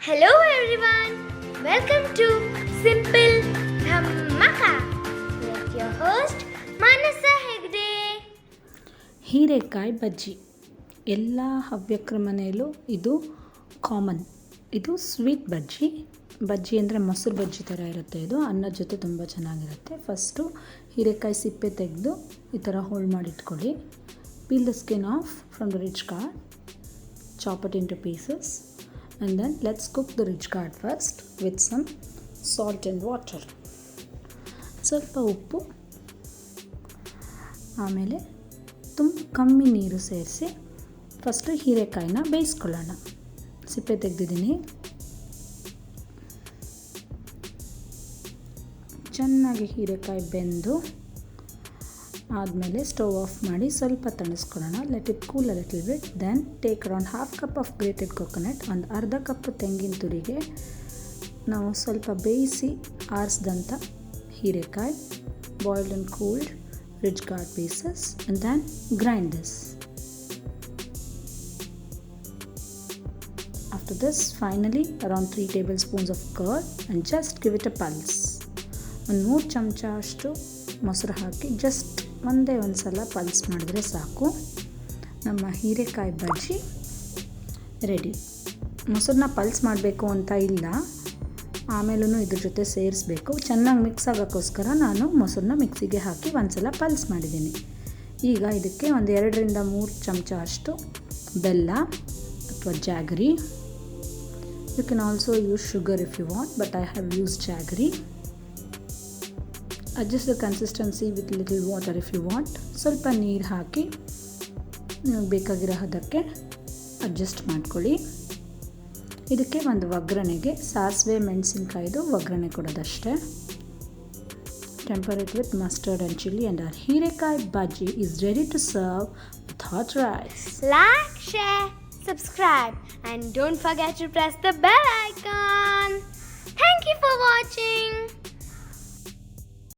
Hello everyone, welcome to Simple Dhamaka with your host Manasa Hegde. ಹೀರೆಕಾಯಿ ಬಜ್ಜಿ ಎಲ್ಲ ಹವ್ಯಕರ ಮನೆಯಲ್ಲೂ ಇದು ಕಾಮನ್. ಇದು ಸ್ವೀಟ್ ಬಜ್ಜಿ ಅಂದರೆ ಮೊಸರು ಬಜ್ಜಿ ಥರ ಇರುತ್ತೆ. ಇದು ಅನ್ನದ ಜೊತೆ ತುಂಬ ಚೆನ್ನಾಗಿರುತ್ತೆ. ಫಸ್ಟು ಹೀರೆಕಾಯಿ ಸಿಪ್ಪೆ ತೆಗೆದು ಈ ಥರ ಹೋಲ್ಡ್ ಮಾಡಿ ಇಟ್ಕೊಳ್ಳಿ. Peel the skin off from the ridge gourd, chop it into pieces, and then let's cook the rich gourd first with some salt and water. ಸ್ವಲ್ಪ ಉಪ್ಪು, ಆಮೇಲೆ ತುಂಬ ಕಮ್ಮಿ ನೀರು ಸೇರಿಸಿ ಫಸ್ಟು ಹೀರೆಕಾಯಿನ ಬೇಯಿಸ್ಕೊಳ್ಳೋಣ. ಸಿಪ್ಪೆ ತೆಗೆದಿದ್ದೀನಿ. ಚೆನ್ನಾಗಿ ಹೀರೆಕಾಯಿ ಬೆಂದು ಆದಮೇಲೆ ಸ್ಟವ್ ಆಫ್ ಮಾಡಿ ಸ್ವಲ್ಪ ತಣಿಸ್ಕೊಳ್ಳೋಣ. Let it cool a little bit. Then take around half cup of grated coconut, ಒಂದು ಅರ್ಧ ಕಪ್ ತೆಂಗಿನ ತುರಿಗೆ ನಾವು ಸ್ವಲ್ಪ ಬೇಯಿಸಿ ಆರಿಸಿದಂಥ ಹೀರೆಕಾಯಿ, boiled and cooled ridge gourd pieces, and then grind this. After this, finally around 3 tablespoons of curd and just give it a pulse. ಒಂದು 3 ಚಮಚ ಅಷ್ಟು ಮೊಸರು ಹಾಕಿ ಜಸ್ಟ್ ಒಂದೇ ಒಂದು ಸಲ ಪಲ್ಸ್ ಮಾಡಿದ್ರೆ ಸಾಕು. ನಮ್ಮ ಹೀರೆಕಾಯಿ ಬಜ್ಜಿ ರೆಡಿ. ಮೊಸರನ್ನ ಪಲ್ಸ್ ಮಾಡಬೇಕು ಅಂತ ಇಲ್ಲ, ಆಮೇಲೂ ಇದ್ರ ಜೊತೆ ಸೇರಿಸ್ಬೇಕು. ಚೆನ್ನಾಗಿ ಮಿಕ್ಸ್ ಆಗೋಕ್ಕೋಸ್ಕರ ನಾನು ಮೊಸರನ್ನ ಮಿಕ್ಸಿಗೆ ಹಾಕಿ ಒಂದು ಸಲ ಪಲ್ಸ್ ಮಾಡಿದ್ದೀನಿ. ಈಗ ಇದಕ್ಕೆ ಒಂದು 2ರಿಂದ 3 ಚಮಚ ಅಷ್ಟು ಬೆಲ್ಲ ಅಥವಾ jaggery. You can also use sugar if you want, but I have use jaggery. Adjust the consistency with little water if you want. ಸ್ವಲ್ಪ ನೀರು ಹಾಕಿ ನಿಮಗೆ ಬೇಕಾಗಿರೋ ಹದಕ್ಕೆ ಅಡ್ಜಸ್ಟ್ ಮಾಡ್ಕೊಳ್ಳಿ. ಇದಕ್ಕೆ ಒಂದು ಒಗ್ಗರಣೆಗೆ ಸಾಸಿವೆ ಮೆಣಸಿನ್ಕಾಯಿದು ಒಗ್ಗರಣೆ ಕೊಡೋದಷ್ಟೇ. Temper it with mustard and chilli, and our heerekai bajji is ready to serve with hot rice. Like, share, subscribe, and don't forget to press the bell icon. Thank you for watching.